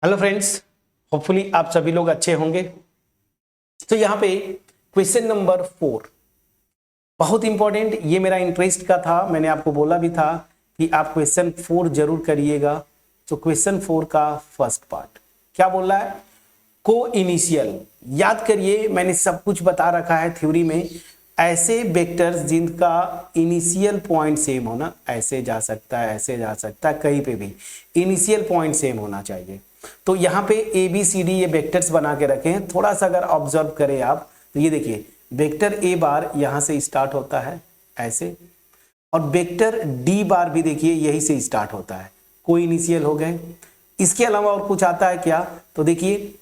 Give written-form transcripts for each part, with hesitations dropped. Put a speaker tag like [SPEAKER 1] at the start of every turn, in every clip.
[SPEAKER 1] Hello friends, hopefully आप सभी लोग अच्छे होंगे। तो यहाँ पे क्वेश्चन नंबर 4 बहुत इंपॉर्टेंट, ये मेरा इंटरेस्ट का था। मैंने आपको बोला भी था कि आप क्वेश्चन 4 जरूर करिएगा। तो क्वेश्चन 4 का फर्स्ट पार्ट क्या बोल रहा है? को इनिशियल। याद करिए, मैंने सब कुछ बता रखा है थ्योरी में। ऐसे वेक्टर्स जिनका इनिशियल पॉइंट सेम होना, ऐसे जा सकता है, ऐसे जा सकता है, कहीं पे भी इनिशियल पॉइंट सेम होना चाहिए। तो यहाँ पे ए बी सी डी ये वेक्टर्स बना के रखे हैं। थोड़ा सा अगर ऑब्जर्व करें आप तो ये देखिए, वेक्टर ए बार यहां से स्टार्ट होता है ऐसे, और वेक्टर डी बार भी देखिए यही से स्टार्ट होता है। कोई इनिशियल हो गए। इसके अलावा और कुछ आता है क्या? तो देखिए,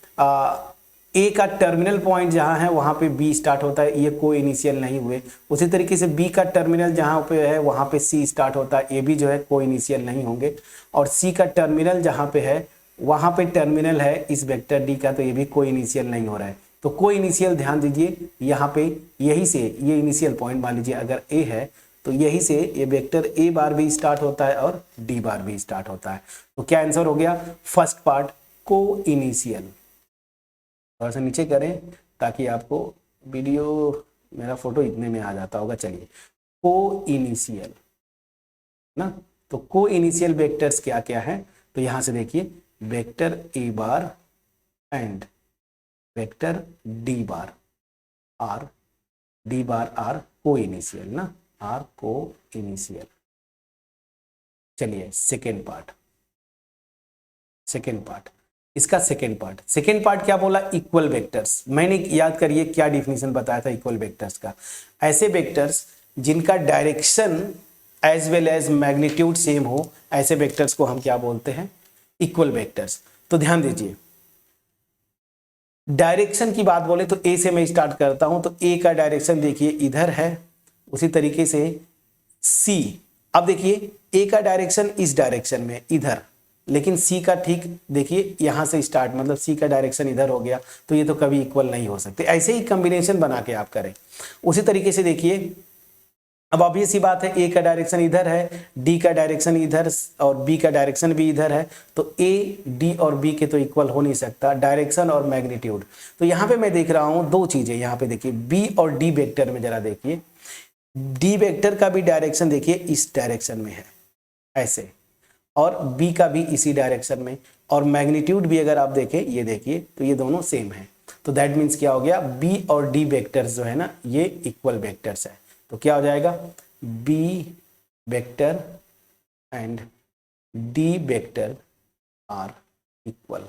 [SPEAKER 1] ए का टर्मिनल पॉइंट जहां है वहां पे बी स्टार्ट होता है, ये कोई इनिशियल नहीं हुए। उसी तरीके से बी का टर्मिनल जहां पे है वहां पे सी स्टार्ट होता है, ये भी जो है कोई इनिशियल नहीं होंगे। और सी का टर्मिनल जहां पे है वहां पे टर्मिनल है इस वेक्टर डी का, तो ये भी कोई इनिशियल नहीं हो रहा है। तो कोई इनिशियल ध्यान दीजिए, यहाँ पे यही से ये इनिशियल पॉइंट मान लीजिए अगर ए है तो यही से ये वेक्टर ए बार भी स्टार्ट होता है और डी बार भी स्टार्ट होता है। तो क्या आंसर हो गया? फर्स्ट पार्ट को इनिशियल। थोड़ा सा नीचे करें ताकि आपको वीडियो, मेरा फोटो इतने में आ जाता होगा। चलिए, को इनिशियल ना, तो को इनिशियल वेक्टर्स क्या क्या है? तो यहां से देखिए, vector A bar and vector D bar are, D bar are को इनिशियल ना, आर को इनिशियल। चलिए सेकेंड पार्ट, इसका सेकेंड पार्ट क्या बोला? Equal vectors. मैंने याद करिए क्या डिफिनेशन बताया था इक्वल वेक्टर्स का। ऐसे वेक्टर्स जिनका direction as well as magnitude same हो, ऐसे वेक्टर्स को हम क्या बोलते हैं? Equal vectors. तो ध्यान दीजिए, डायरेक्शन की बात बोले तो ए से मैं स्टार्ट करता हूं, तो ए का डायरेक्शन देखिए इधर है। उसी तरीके से सी, अब देखिए ए का डायरेक्शन इस डायरेक्शन में इधर, लेकिन सी का ठीक देखिए यहां से स्टार्ट, मतलब सी का डायरेक्शन इधर हो गया, तो ये तो कभी इक्वल नहीं हो सकते। ऐसे ही कॉम्बिनेशन बना के आप करें। उसी तरीके से देखिए, अब ऑब्वियस सी बात है, ए का डायरेक्शन इधर है, डी का डायरेक्शन इधर और बी का डायरेक्शन भी इधर है, तो ए डी और बी के तो इक्वल हो नहीं सकता, डायरेक्शन और मैग्नीट्यूड। तो यहाँ पे मैं देख रहा हूं दो चीजें। यहाँ पे देखिए बी और डी वेक्टर में जरा देखिए, डी वेक्टर का भी डायरेक्शन देखिए इस डायरेक्शन में है ऐसे, और बी का भी इसी डायरेक्शन में, और मैग्नीट्यूड भी अगर आप देखें ये देखिए तो ये दोनों सेम है। तो दैट मीन्स क्या हो गया? बी और डी वेक्टर्स जो है ना ये इक्वल वेक्टर्स है। तो क्या हो जाएगा? B vector and D vector are equal.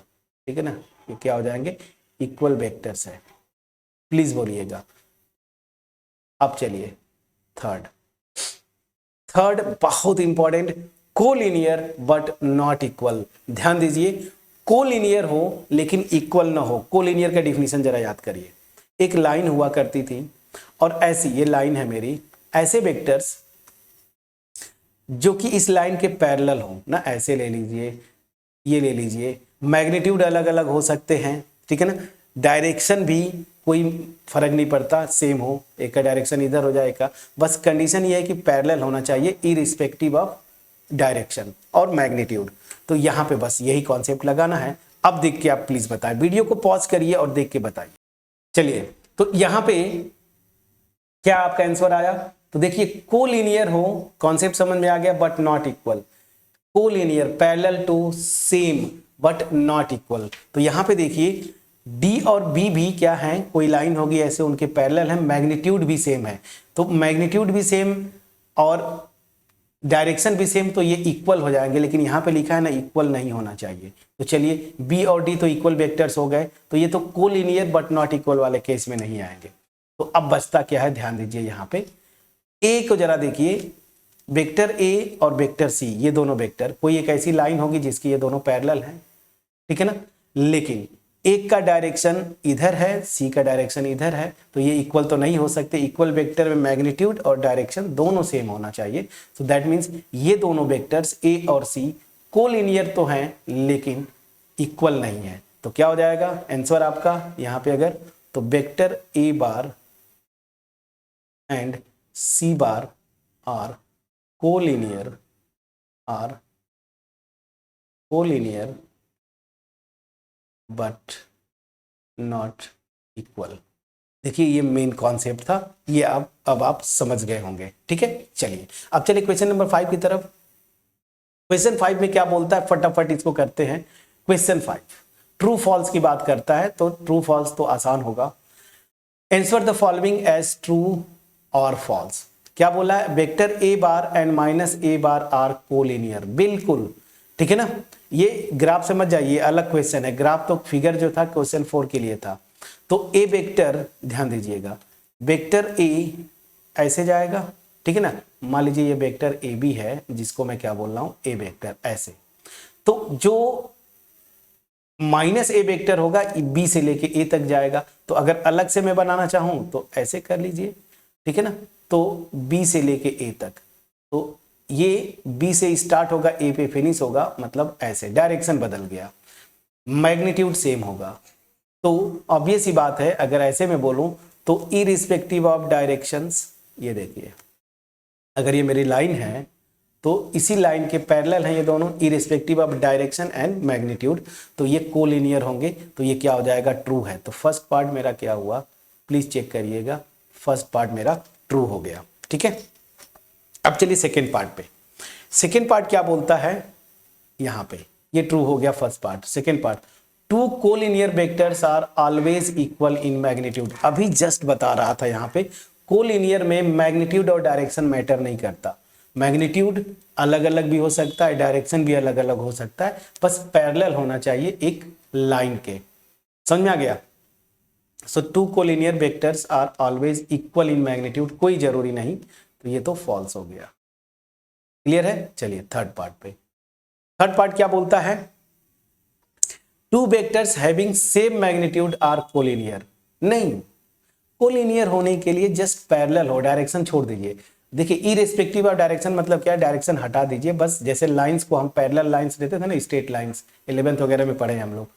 [SPEAKER 1] ठीक है ना, ये क्या हो जाएंगे? इक्वल वेक्टर्स है। प्लीज बोलिएगा। अब चलिए थर्ड, बहुत important, collinear but not equal. ध्यान दीजिए, कोलिनियर हो लेकिन इक्वल ना हो। कोलिनियर का डिफिनीशन जरा याद करिए। एक लाइन हुआ करती थी और ऐसी, ये लाइन है मेरी, ऐसे वेक्टर्स जो कि इस लाइन के पैरेलल हो ना, ऐसे ले लीजिए, ये ले लीजिए, मैग्नीट्यूड अलग अलग हो सकते हैं, ठीक है ना, डायरेक्शन भी कोई फर्क नहीं पड़ता, सेम हो, एक का डायरेक्शन इधर हो जाएगा, बस कंडीशन ये है कि पैरेलल होना चाहिए इरिस्पेक्टिव ऑफ डायरेक्शन और मैग्नीट्यूड। तो यहां पे बस यही कॉन्सेप्ट लगाना है। अब देख के आप प्लीज बताएं, वीडियो को पॉज करिए और देख के बताइए। चलिए, तो यहां पे क्या आपका आंसर आया? तो देखिए, कोलिनियर हो, कॉन्सेप्ट समझ में आ गया, but not equal. Collinear, parallel to same but not equal. तो यहां पे देखिए डी और बी भी क्या है, कोई लाइन होगी ऐसे, उनके पैरेलल है, मैग्नीट्यूड भी सेम है। तो मैग्नीट्यूड भी सेम और डायरेक्शन भी सेम, तो ये इक्वल हो जाएंगे। लेकिन यहां पे लिखा है ना इक्वल नहीं होना चाहिए। तो चलिए, बी और डी तो इक्वल वेक्टर्स हो गए, तो ये तो कोलिनियर बट नॉट इक्वल वाले केस में नहीं आएंगे। तो अब बचता क्या है? ध्यान दीजिए, यहां पे ए को जरा देखिए, वेक्टर ए और वेक्टर सी, ये दोनों वेक्टर, कोई एक ऐसी लाइन होगी जिसकी ये दोनों पैरेलल हैं, ठीक है ना, लेकिन एक का डायरेक्शन इधर है, सी का डायरेक्शन इधर है, तो ये इक्वल तो नहीं हो सकते। इक्वल वेक्टर में मैग्नीट्यूड और डायरेक्शन दोनों सेम होना चाहिए। तो दैट मीन्स ये दोनों वेक्टर्स ए और सी कोलिनियर तो हैं लेकिन इक्वल नहीं है। तो क्या हो जाएगा आंसर आपका यहां पे? अगर तो vector A bar and C bar are collinear, are collinear but not equal. देखिए ये मेन कॉन्सेप्ट था, ये अब आप समझ गए होंगे। ठीक है, चलिए अब चलिए क्वेश्चन नंबर 5 की तरफ। क्वेश्चन 5 में क्या बोलता है, फटाफट इसको करते हैं। क्वेश्चन 5 ट्रू फॉल्स की बात करता है, तो ट्रू फॉल्स तो आसान होगा। Answer the following as true और फॉल्स। क्या बोला है, vector A bar and minus A bar are collinear. बिल्कुल ठीक है ना, ये ग्राफ समझ जाइए, अलग क्वेश्चन है। ग्राफ तो फिगर जो था क्वेश्चन 4 के लिए था। तो ए वेक्टर, ध्यान दीजिएगा, वेक्टर ए ऐसे जाएगा, ठीक है ना। मान लीजिए ये वेक्टर ए बी है, जिसको मैं क्या बोल रहा हूं, ए वेक्टर ऐसे। तो जो माइनस ए वेक्टर होगा बी से लेके ए तक जाएगा। तो अगर अलग से मैं बनाना चाहूं तो ऐसे कर लीजिए, ठीक है ना। तो बी से लेके ए तक, तो ये बी से स्टार्ट होगा, ए पे फिनिश होगा, मतलब ऐसे डायरेक्शन बदल गया, मैग्नीट्यूड सेम होगा। तो ऑब्वियस ही बात है, अगर ऐसे में बोलूं तो इरिस्पेक्टिव ऑफ डायरेक्शंस, ये देखिए अगर ये मेरी लाइन है तो इसी लाइन के पैरेलल हैं ये दोनों, irrespective of direction and magnitude, तो ये कोलिनियर होंगे। तो ये क्या हो जाएगा, ट्रू है। तो फर्स्ट पार्ट मेरा क्या हुआ, प्लीज चेक करिएगा, फर्स्ट पार्ट मेरा ट्रू हो गया। ठीक है, अब चलिए सेकेंड पार्ट पे। सेकेंड पार्ट क्या बोलता है, यहां पे ये ट्रू हो गया first part. Second part, two collinear vectors are always equal in magnitude. अभी जस्ट बता रहा था यहाँ पे, कोलिनियर में मैग्नीट्यूड और डायरेक्शन मैटर नहीं करता। मैग्नीट्यूड अलग अलग भी हो सकता है, डायरेक्शन भी अलग अलग हो सकता है, बस पैरेलल होना चाहिए एक लाइन के। समझ में आ गया। So two collinear vectors are always equal in magnitude, कोई जरूरी नहीं। तो ये तो फॉल्स हो गया। क्लियर है, चलिए थर्ड पार्ट पे। थर्ड पार्ट क्या बोलता है, two vectors having same magnitude are collinear. नहीं, कोलिनियर होने के लिए जस्ट पैरेलल हो, डायरेक्शन छोड़ दीजिए। देखिए इरेस्पेक्टिव ऑफ डायरेक्शन मतलब क्या है, डायरेक्शन हटा दीजिए बस। जैसे लाइंस को हम पैरेलल लाइंस देते थे ना, स्ट्रेट लाइंस, 11th वगैरह में पढ़े हम लोग,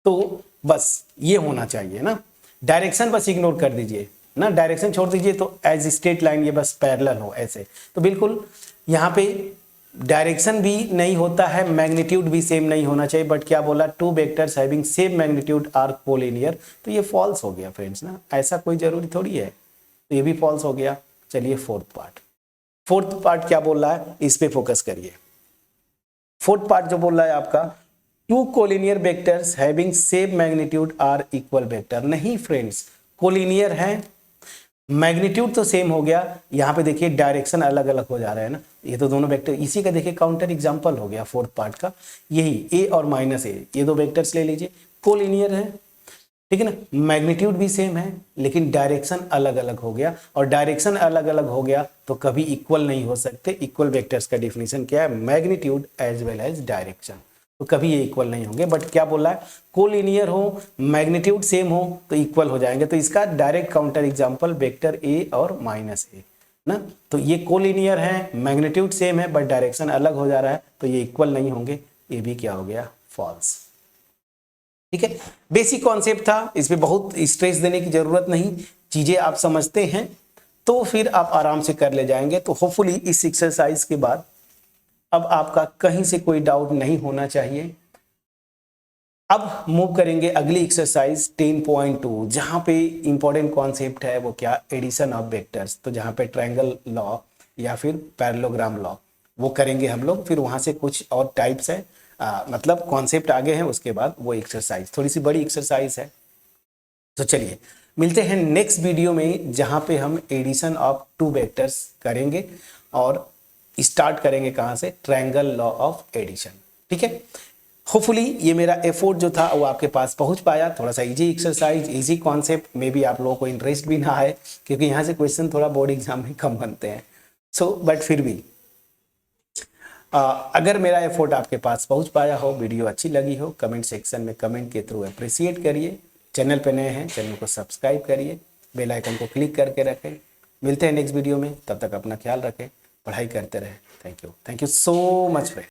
[SPEAKER 1] तो बस ये होना चाहिए ना। डायरेक्शन बस इग्नोर कर दीजिए ना, डायरेक्शन छोड़ दीजिए, तो एज स्ट्रेट लाइन ये बस पैरेलल हो ऐसे। तो बिल्कुल यहाँ पे डायरेक्शन भी नहीं होता है, मैग्नीट्यूड भी सेम नहीं होना चाहिए, बट क्या बोला, two vectors having same magnitude are collinear. तो ये फॉल्स हो गया फ्रेंड्स ना, ऐसा कोई जरूरी थोड़ी है, तो ये भी फॉल्स हो गया। चलिए फोर्थ पार्ट। फोर्थ पार्ट क्या बोल रहा है, इस पे फोकस करिए। फोर्थ पार्ट जो बोल रहा है आपका, two collinear vectors having same magnitude are equal vector. नहीं फ्रेंड्स, कोलिनियर है, मैग्नीट्यूड तो सेम हो गया, यहाँ पे देखिए डायरेक्शन अलग अलग हो जा रहा है ना। ये तो दोनों वेक्टर, इसी का देखिए काउंटर एग्जांपल हो गया फोर्थ पार्ट का, यही ए और माइनस ए, ये दो वेक्टर्स ले लीजिए, कोलिनियर है, ठीक है ना। मैग्नीट्यूड भी सेम है, लेकिन डायरेक्शन अलग अलग हो गया, और डायरेक्शन अलग अलग हो गया तो कभी इक्वल नहीं हो सकते। इक्वल वेक्टर्स का डिफिनीशन क्या है, magnitude as well as direction, तो कभी ये इक्वल नहीं होंगे। बट क्या बोला है, कोलिनियर हो, मैग्नीट्यूड सेम हो तो इक्वल हो जाएंगे। तो इसका direct counter example vector A और माइनस ए ना। तो ये कोलिनियर है, मैग्नीट्यूड सेम है, बट डायरेक्शन अलग हो जा रहा है, तो ये इक्वल नहीं होंगे। ये भी क्या हो गया, फॉल्स। ठीक है, बेसिक कॉन्सेप्ट था, इस पे बहुत स्ट्रेस देने की जरूरत नहीं, चीजें आप समझते हैं तो फिर आप आराम से कर ले जाएंगे। तो होपफुली इस एक्सरसाइज के बाद अब आपका कहीं से कोई डाउट नहीं होना चाहिए। अब मूव करेंगे अगली एक्सरसाइज 10.2, जहां पे इंपॉर्टेंट कॉन्सेप्ट है वो क्या, एडिशन ऑफ वेक्टर्स। तो जहां पे ट्रायंगल लॉ या फिर पैरेललोग्राम लॉ वो करेंगे हम लोग। फिर वहां से कुछ और टाइप्स है, मतलब कॉन्सेप्ट आगे हैं, उसके बाद वो एक्सरसाइज थोड़ी सी बड़ी एक्सरसाइज है। तो चलिए मिलते हैं नेक्स्ट वीडियो में, जहां पे हम एडिशन ऑफ टू वेक्टर्स करेंगे और स्टार्ट करेंगे कहां से, ट्रायंगल लॉ ऑफ एडिशन। ठीक है, होपफुली ये मेरा एफर्ट जो था वो आपके पास पहुंच पाया। थोड़ा सा इजी एक्सरसाइज, इजी कॉन्सेप्ट में भी आप लोगों को इंटरेस्ट भी ना आए, क्योंकि यहाँ से क्वेश्चन थोड़ा बोर्ड एग्जाम में कम बनते हैं। सो बट फिर भी अगर मेरा एफर्ट आपके पास पहुंच पाया हो, वीडियो अच्छी लगी हो, कमेंट सेक्शन में कमेंट के थ्रू अप्रिशिएट करिए। चैनल पे नए हैं, चैनल को सब्सक्राइब करिए, बेल आइकन को क्लिक करके रखें। मिलते हैं नेक्स्ट वीडियो में, तब तक अपना ख्याल रखें, पढ़ाई करते रहें। Thank you so much friend.